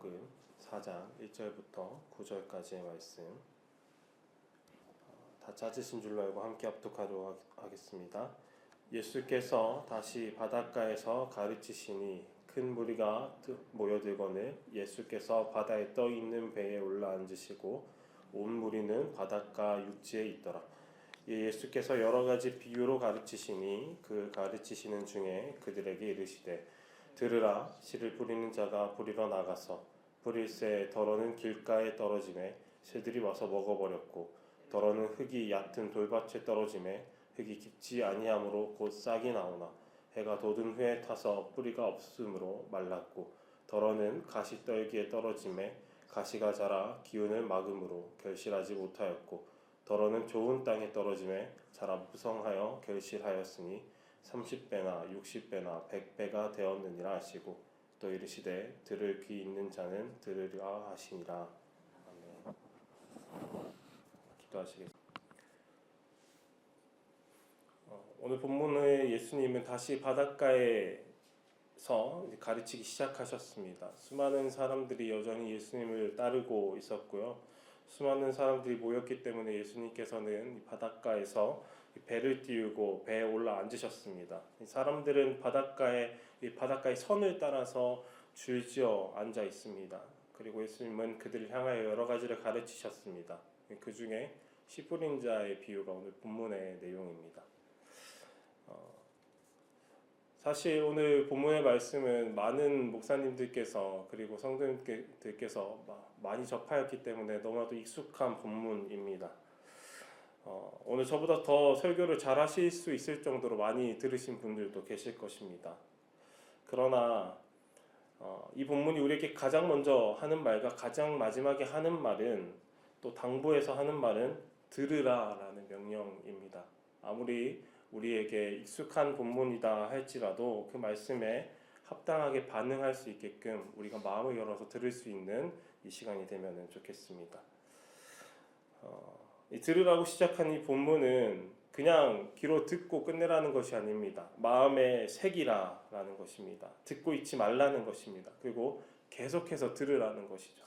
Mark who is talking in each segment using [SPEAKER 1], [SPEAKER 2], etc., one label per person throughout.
[SPEAKER 1] 요한복음 4장 1절부터 9절까지의 말씀 다 찾으신 줄로 알고 함께 합독하도록 하겠습니다. 예수께서 다시 바닷가에서 가르치시니 큰 무리가 모여들거늘 예수께서 바다에 떠 있는 배에 올라앉으시고 온 무리는 바닷가 육지에 있더라. 예수께서 여러 가지 비유로 가르치시니 그 가르치시는 중에 그들에게 이르시되 들으라. 씨를 뿌리는 자가 뿌리러 나가서 뿌릴새 더러는 길가에 떨어지매 새들이 와서 먹어버렸고 더러는 흙이 얕은 돌밭에 떨어지매 흙이 깊지 아니하므로 곧 싹이 나오나 해가 돋은 후에 타서 뿌리가 없으므로 말랐고 더러는 가시떨기에 떨어지매 가시가 자라 기운을 막음으로 결실하지 못하였고 더러는 좋은 땅에 떨어지매 자라 무성하여 결실하였으니 30배나 60배나 100배가 되었느니라 하시고 또 이르시되 들을 귀 있는 자는 들으라 하시니라. 아멘. 기도하시겠습니다. 오늘 본문의 예수님은 다시 바닷가에서 가르치기 시작하셨습니다. 수많은 사람들이 여전히 예수님을 따르고 있었고요. 수많은 사람들이 모였기 때문에 예수님께서는 바닷가에서 배를 띄우고 배에 올라 앉으셨습니다. 사람들은 바닷가의 선을 따라서 줄지어 앉아 있습니다. 그리고 예수님은 그들을 향하여 여러 가지를 가르치셨습니다. 그 중에 씨 뿌린 자의 비유가 오늘 본문의 내용입니다. 사실 오늘 본문의 말씀은 많은 목사님들께서 그리고 성도님들께서 많이 접하였기 때문에 너무나도 익숙한 본문입니다. 오늘 저보다 더 설교를 잘 하실 수 있을 정도로 많이 들으신 분들도 계실 것입니다. 그러나 이 본문이 우리에게 가장 먼저 하는 말과 가장 마지막에 하는 말은 또 당부에서 하는 말은 들으라 라는 명령입니다. 아무리 우리에게 익숙한 본문이다 할지라도 그 말씀에 합당하게 반응할 수 있게끔 우리가 마음을 열어서 들을 수 있는 이 시간이 되면 좋겠습니다. 이 들으라고 시작한 이 본문은 그냥 귀로 듣고 끝내라는 것이 아닙니다. 마음에 새기라라는 것입니다. 듣고 있지 말라는 것입니다. 그리고 계속해서 들으라는 것이죠.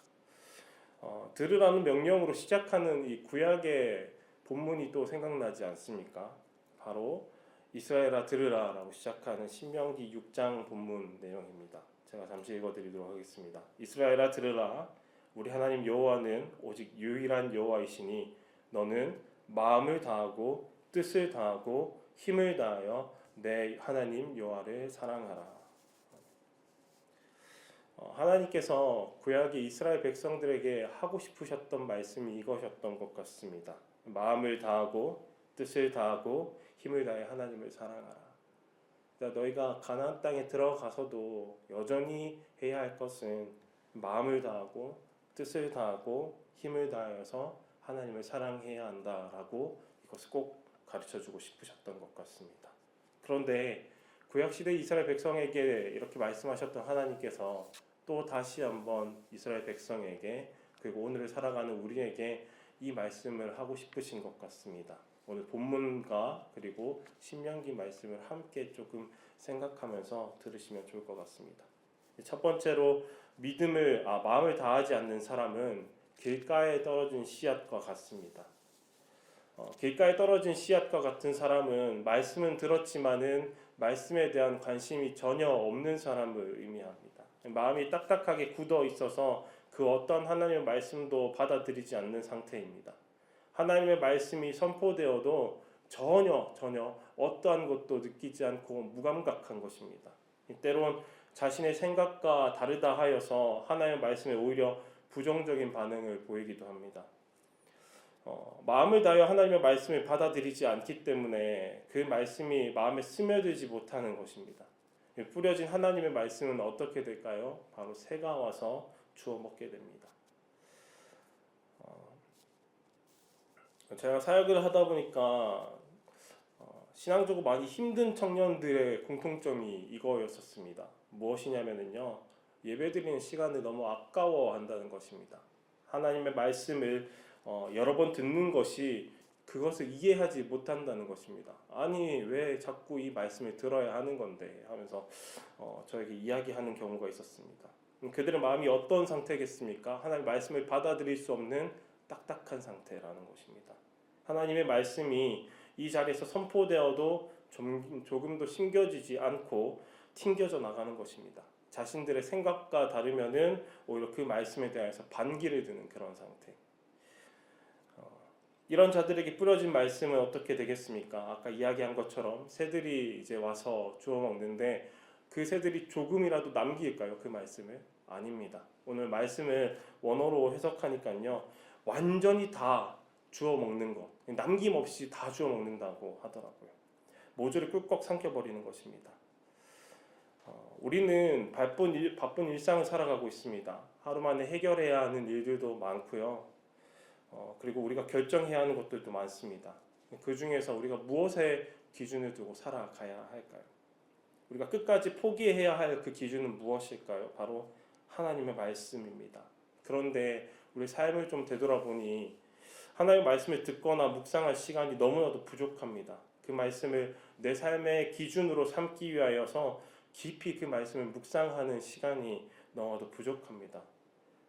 [SPEAKER 1] 들으라는 명령으로 시작하는 이 구약의 본문이 또 생각나지 않습니까? 바로 이스라엘아 들으라 라고 시작하는 신명기 6장 본문 내용입니다. 제가 잠시 읽어드리도록 하겠습니다. 이스라엘아 들으라. 우리 하나님 여호와는 오직 유일한 여호와이시니 너는 마음을 다하고 뜻을 다하고 힘을 다하여 내 하나님 여호와를 사랑하라. 하나님께서 구약의 이스라엘 백성들에게 하고 싶으셨던 말씀이 이것이었던 것 같습니다. 마음을 다하고 뜻을 다하고 힘을 다해 하나님을 사랑하라. 그러니까 너희가 가나안 땅에 들어가서도 여전히 해야 할 것은 마음을 다하고 뜻을 다하고 힘을 다하여서 하나님을 사랑해야 한다라고 이것을 꼭 가르쳐주고 싶으셨던 것 같습니다. 그런데 구약시대 이스라엘 백성에게 이렇게 말씀하셨던 하나님께서 또 다시 한번 이스라엘 백성에게 그리고 오늘을 살아가는 우리에게 이 말씀을 하고 싶으신 것 같습니다. 오늘 본문과 그리고 신명기 말씀을 함께 조금 생각하면서 들으시면 좋을 것 같습니다. 첫 번째로 마음을 다하지 않는 사람은 길가에 떨어진 씨앗과 같습니다. 길가에 떨어진 씨앗과 같은 사람은 말씀은 들었지만은 말씀에 대한 관심이 전혀 없는 사람을 의미합니다. 마음이 딱딱하게 굳어 있어서 그 어떤 하나님의 말씀도 받아들이지 않는 상태입니다. 하나님의 말씀이 선포되어도 전혀 어떠한 것도 느끼지 않고 무감각한 것입니다. 때론 자신의 생각과 다르다 하여서 하나님의 말씀에 오히려 부정적인 반응을 보이기도 합니다. 마음을 다하여 하나님의 말씀을 받아들이지 않기 때문에 그 말씀이 마음에 스며들지 못하는 것입니다. 뿌려진 하나님의 말씀은 어떻게 될까요? 바로 새가 와서 주워 먹게 됩니다. 제가 사역을 하다 보니까 신앙적으로 많이 힘든 청년들의 공통점이 이거였었습니다. 무엇이냐면요, 예배드리는 시간을 너무 아까워한다는 것입니다. 하나님의 말씀을 여러 번 듣는 것이 그것을 이해하지 못한다는 것입니다. 아니 왜 자꾸 이 말씀을 들어야 하는 건데 하면서 저에게 이야기하는 경우가 있었습니다. 그들의 마음이 어떤 상태겠습니까? 하나님의 말씀을 받아들일 수 없는 딱딱한 상태라는 것입니다. 하나님의 말씀이 이 자리에서 선포되어도 조금도 심겨지지 않고 튕겨져 나가는 것입니다. 자신들의 생각과 다르면은 오히려 그 말씀에 대해서 반기를 드는 그런 상태. 이런 자들에게 뿌려진 말씀은 어떻게 되겠습니까? 아까 이야기한 것처럼 새들이 이제 와서 주워 먹는데 그 새들이 조금이라도 남길까요? 그 말씀을? 아닙니다. 오늘 말씀을 원어로 해석하니까요, 완전히 다 주워 먹는 것, 남김없이 다 주워 먹는다고 하더라고요. 모조리 꿀꺽 삼켜버리는 것입니다. 우리는 바쁜 일상을 살아가고 있습니다. 하루 만에 해결해야 하는 일들도 많고요. 그리고 우리가 결정해야 하는 것들도 많습니다. 그 중에서 우리가 무엇에 기준을 두고 살아가야 할까요? 우리가 끝까지 포기해야 할 그 기준은 무엇일까요? 바로 하나님의 말씀입니다. 그런데 우리 삶을 좀 되돌아보니 하나님의 말씀을 듣거나 묵상할 시간이 너무나도 부족합니다. 그 말씀을 내 삶의 기준으로 삼기 위하여서 깊이 그 말씀을 묵상하는 시간이 너무나도 부족합니다.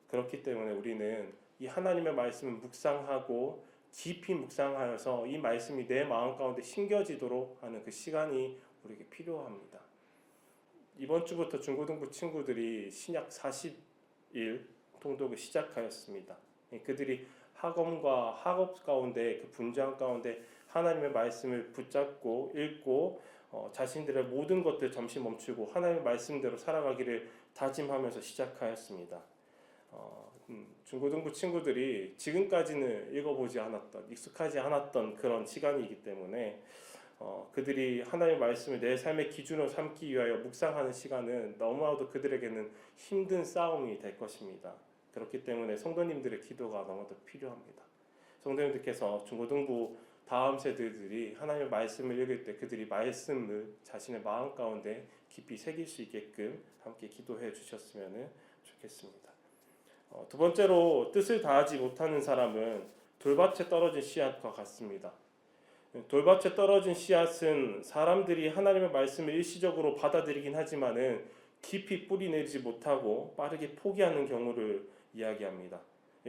[SPEAKER 1] 그렇기 때문에 우리는 이 하나님의 말씀을 묵상하고 깊이 묵상하여서 이 말씀이 내 마음 가운데 심겨지도록 하는 그 시간이 우리에게 필요합니다. 이번 주부터 중고등부 친구들이 신약 40일 통독을 시작하였습니다. 그들이 학원과 학업 가운데 그 분장 가운데 하나님의 말씀을 붙잡고 읽고 자신들의 모든 것들 잠시 멈추고 하나님의 말씀대로 살아가기를 다짐하면서 시작하였습니다. 중고등부 친구들이 지금까지는 읽어보지 않았던, 익숙하지 않았던 그런 시간이기 때문에 그들이 하나님의 말씀을 내 삶의 기준으로 삼기 위하여 묵상하는 시간은 너무나도 그들에게는 힘든 싸움이 될 것입니다. 그렇기 때문에 성도님들의 기도가 너무도 필요합니다. 성도님들께서 중고등부 다음 세대들이 하나님의 말씀을 읽을 때 그들이 말씀을 자신의 마음 가운데 깊이 새길 수 있게끔 함께 기도해 주셨으면 좋겠습니다. 두 번째로 뜻을 다하지 못하는 사람은 돌밭에 떨어진 씨앗과 같습니다. 돌밭에 떨어진 씨앗은 사람들이 하나님의 말씀을 일시적으로 받아들이긴 하지만은 깊이 뿌리 내리지 못하고 빠르게 포기하는 경우를 이야기합니다.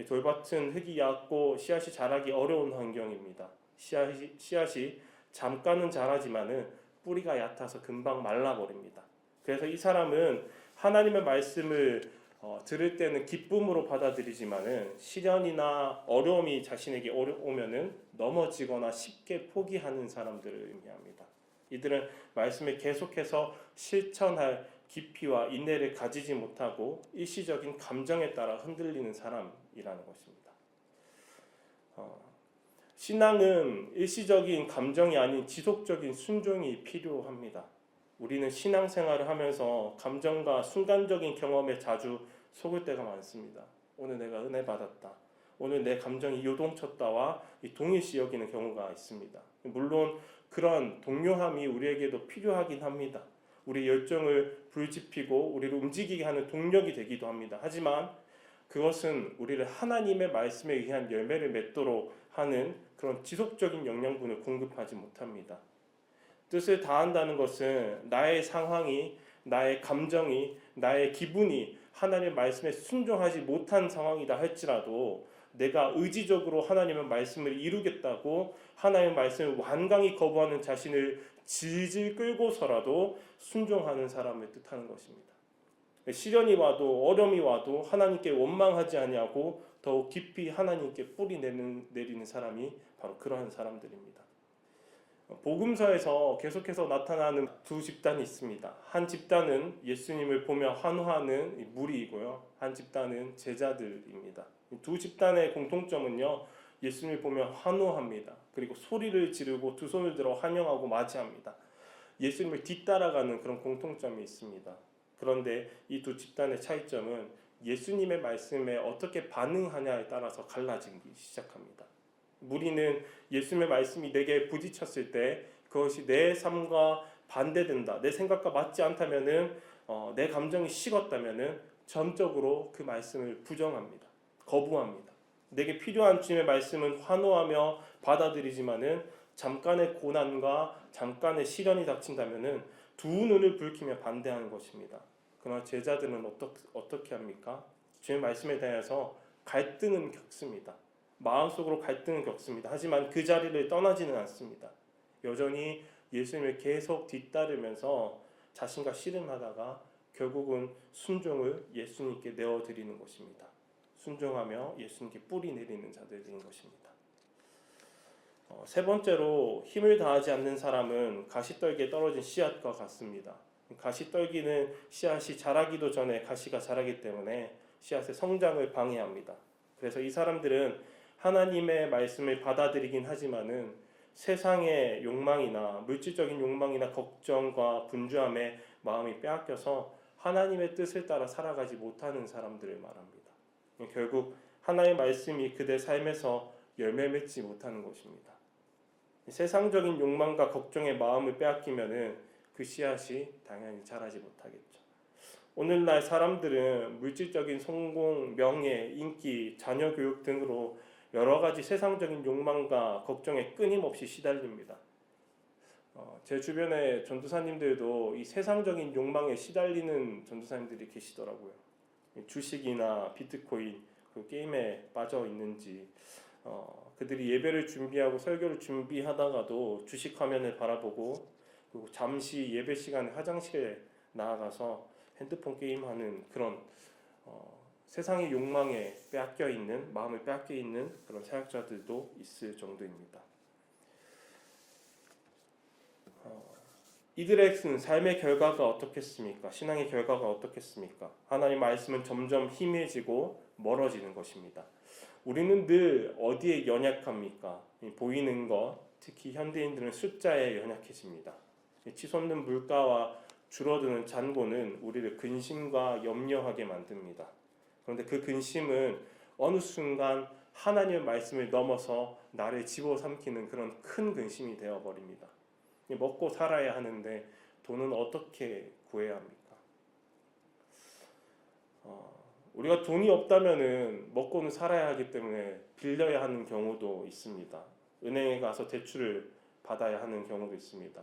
[SPEAKER 1] 돌밭은 흙이 얕고 씨앗이 자라기 어려운 환경입니다. 씨앗이 잠깐은 자라지만은 뿌리가 얕아서 금방 말라버립니다. 그래서 이 사람은 하나님의 말씀을 들을 때는 기쁨으로 받아들이지만은 시련이나 어려움이 자신에게 오면은 넘어지거나 쉽게 포기하는 사람들을 의미합니다. 이들은 말씀을 계속해서 실천할 깊이와 인내를 가지지 못하고 일시적인 감정에 따라 흔들리는 사람이라는 것입니다. 신앙은 일시적인 감정이 아닌 지속적인 순종이 필요합니다. 우리는 신앙생활을 하면서 감정과 순간적인 경험에 자주 속을 때가 많습니다. 오늘 내가 은혜 받았다. 오늘 내 감정이 요동쳤다와 동일시 여기는 경우가 있습니다. 물론 그런 동요함이 우리에게도 필요하긴 합니다. 우리 열정을 불지피고 우리를 움직이게 하는 동력이 되기도 합니다. 하지만 그것은 우리를 하나님의 말씀에 의한 열매를 맺도록 하는 그런 지속적인 영양분을 공급하지 못합니다. 뜻을 다한다는 것은 나의 상황이, 나의 감정이, 나의 기분이 하나님의 말씀에 순종하지 못한 상황이다 할지라도 내가 의지적으로 하나님의 말씀을 이루겠다고 하나님의 말씀을 완강히 거부하는 자신을 질질 끌고서라도 순종하는 사람을 뜻하는 것입니다. 시련이 와도 어려움이 와도 하나님께 원망하지 아니하고 더욱 깊이 하나님께 뿌리 내리는 사람이 바로 그러한 사람들입니다. 복음서에서 계속해서 나타나는 두 집단이 있습니다. 한 집단은 예수님을 보며 환호하는 무리이고요. 한 집단은 제자들입니다. 두 집단의 공통점은요, 예수님을 보며 환호합니다. 그리고 소리를 지르고 두 손을 들어 환영하고 맞이합니다. 예수님을 뒤따라가는 그런 공통점이 있습니다. 그런데 이 두 집단의 차이점은 예수님의 말씀에 어떻게 반응하냐에 따라서 갈라지기 시작합니다. 무리는 예수님의 말씀이 내게 부딪혔을 때 그것이 내 삶과 반대된다, 내 생각과 맞지 않다면은 내 감정이 식었다면은 전적으로 그 말씀을 부정합니다. 거부합니다. 내게 필요한 주님의 말씀은 환호하며 받아들이지만은 잠깐의 고난과 잠깐의 시련이 닥친다면은 두 눈을 붉히며 반대하는 것입니다. 그러나 제자들은 어떻게 합니까? 주의 말씀에 대해서 갈등은 겪습니다. 마음속으로 갈등은 겪습니다. 하지만 그 자리를 떠나지는 않습니다. 여전히 예수님을 계속 뒤따르면서 자신과 씨름하다가 결국은 순종을 예수님께 내어드리는 것입니다. 순종하며 예수님께 뿌리 내리는 자들인 것입니다. 세 번째로 힘을 다하지 않는 사람은 가시떨기에 떨어진 씨앗과 같습니다. 가시떨기는 씨앗이 자라기도 전에 가시가 자라기 때문에 씨앗의 성장을 방해합니다. 그래서 이 사람들은 하나님의 말씀을 받아들이긴 하지만은 세상의 욕망이나 물질적인 욕망이나 걱정과 분주함에 마음이 빼앗겨서 하나님의 뜻을 따라 살아가지 못하는 사람들을 말합니다. 결국 하나님의 말씀이 그들 삶에서 열매 맺지 못하는 것입니다. 세상적인 욕망과 걱정에 마음을 빼앗기면은 그 씨앗이 당연히 자라지 못하겠죠. 오늘날 사람들은 물질적인 성공, 명예, 인기, 자녀 교육 등으로 여러 가지 세상적인 욕망과 걱정에 끊임없이 시달립니다. 제 주변의 전도사님들도 이 세상적인 욕망에 시달리는 전도사님들이 계시더라고요. 주식이나 비트코인, 그 게임에 빠져 있는지, 그들이 예배를 준비하고 설교를 준비하다가도 주식 화면을 바라보고, 그리고 잠시 예배 시간에 화장실에 나아가서 핸드폰 게임하는 그런 세상의 욕망에 빼앗겨 있는, 마음을 빼앗겨 있는 그런 사역자들도 있을 정도입니다. 이들의 삶의 결과가 어떻겠습니까? 신앙의 결과가 어떻겠습니까? 하나님 말씀은 점점 희미해지고 멀어지는 것입니다. 우리는 늘 어디에 연약합니까? 보이는 것, 특히 현대인들은 숫자에 연약해집니다. 치솟는 물가와 줄어드는 잔고는 우리를 근심과 염려하게 만듭니다. 그런데 그 근심은 어느 순간 하나님의 말씀을 넘어서 나를 집어삼키는 그런 큰 근심이 되어버립니다. 먹고 살아야 하는데 돈은 어떻게 구해야 합니까? 우리가 돈이 없다면은 먹고는 살아야 하기 때문에 빌려야 하는 경우도 있습니다. 은행에 가서 대출을 받아야 하는 경우도 있습니다.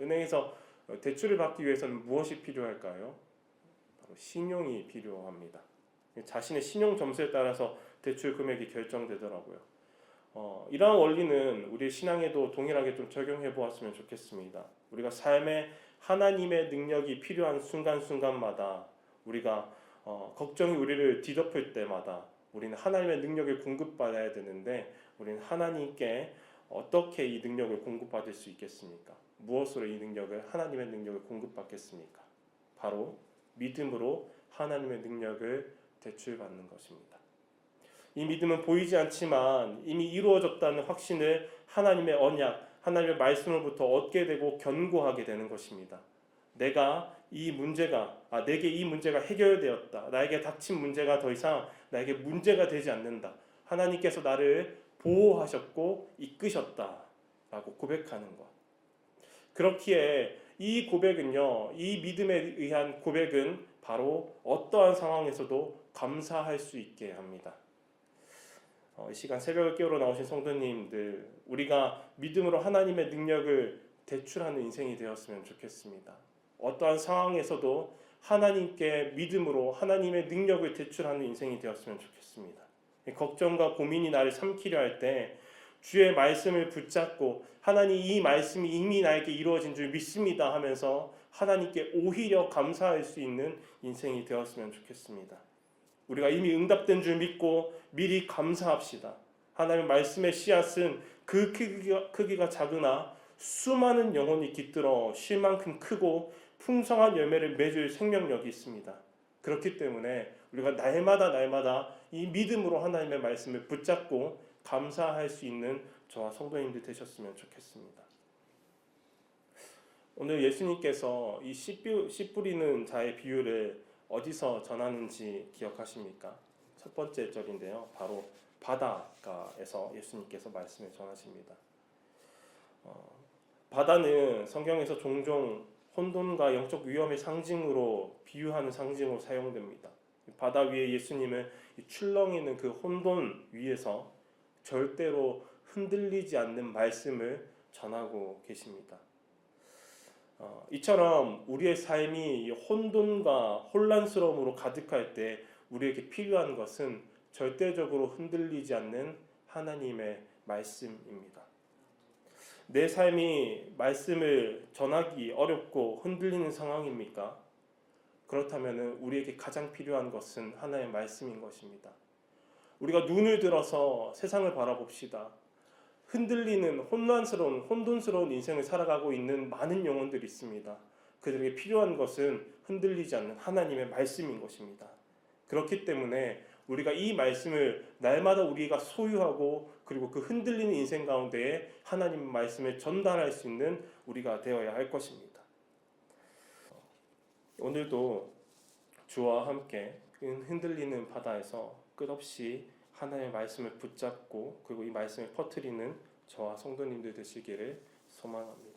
[SPEAKER 1] 은행에서 대출을 받기 위해서는 무엇이 필요할까요? 바로 신용이 필요합니다. 자신의 신용 점수에 따라서 대출 금액이 결정되더라고요. 이러한 원리는 우리 신앙에도 동일하게 좀 적용해 보았으면 좋겠습니다. 우리가 삶에 하나님의 능력이 필요한 순간순간마다 우리가 걱정이 우리를 뒤덮을 때마다 우리는 하나님의 능력을 공급받아야 되는데 우리는 하나님께 어떻게 이 능력을 공급받을 수 있겠습니까? 무엇으로 이 능력을 하나님의 능력을 공급받겠습니까? 바로 믿음으로 하나님의 능력을 대출받는 것입니다. 이 믿음은 보이지 않지만 이미 이루어졌다는 확신을 하나님의 언약, 하나님의 말씀으로부터 얻게 되고 견고하게 되는 것입니다. 내게 이 문제가 해결되었다. 나에게 닥친 문제가 더 이상 나에게 문제가 되지 않는다. 하나님께서 나를 보호하셨고 이끄셨다라고 고백하는 것. 그렇기에 이 고백은요, 이 믿음에 의한 고백은 바로 어떠한 상황에서도 감사할 수 있게 합니다. 이 시간 새벽을 깨우러 나오신 성도님들, 우리가 믿음으로 하나님의 능력을 대출하는 인생이 되었으면 좋겠습니다. 어떠한 상황에서도 하나님께 믿음으로 하나님의 능력을 대출하는 인생이 되었으면 좋겠습니다. 걱정과 고민이 나를 삼키려 할 때 주의 말씀을 붙잡고 하나님 이 말씀이 이미 나에게 이루어진 줄 믿습니다 하면서 하나님께 오히려 감사할 수 있는 인생이 되었으면 좋겠습니다. 우리가 이미 응답된 줄 믿고 미리 감사합시다. 하나님의 말씀의 씨앗은 그 크기가 작으나 수많은 영혼이 깃들어 쉴 만큼 크고 풍성한 열매를 맺을 생명력이 있습니다. 그렇기 때문에 우리가 날마다 이 믿음으로 하나님의 말씀을 붙잡고 감사할 수 있는 저와 성도님들 되셨으면 좋겠습니다. 오늘 예수님께서 이 씨 뿌리는 자의 비유를 어디서 전하는지 기억하십니까? 첫 번째 절인데요. 바로 바닷가에서 예수님께서 말씀을 전하십니다. 바다는 성경에서 종종 혼돈과 영적 위험의 상징으로 비유하는 상징으로 사용됩니다. 바다 위에 예수님은 출렁이는 그 혼돈 위에서 절대로 흔들리지 않는 말씀을 전하고 계십니다. 이처럼 우리의 삶이 혼돈과 혼란스러움으로 가득할 때 우리에게 필요한 것은 절대적으로 흔들리지 않는 하나님의 말씀입니다. 내 삶이 말씀을 전하기 어렵고 흔들리는 상황입니까? 그렇다면 우리에게 가장 필요한 것은 하나님의 말씀인 것입니다. 우리가 눈을 들어서 세상을 바라봅시다. 흔들리는 혼란스러운 혼돈스러운 인생을 살아가고 있는 많은 영혼들이 있습니다. 그들에게 필요한 것은 흔들리지 않는 하나님의 말씀인 것입니다. 그렇기 때문에 우리가 이 말씀을 날마다 우리가 소유하고 그리고 그 흔들리는 인생 가운데에 하나님의 말씀을 전달할 수 있는 우리가 되어야 할 것입니다. 오늘도 주와 함께 흔들리는 바다에서 끝없이 하나님의 말씀을 붙잡고 그리고 이 말씀을 퍼뜨리는 저와 성도님들 되시기를 소망합니다.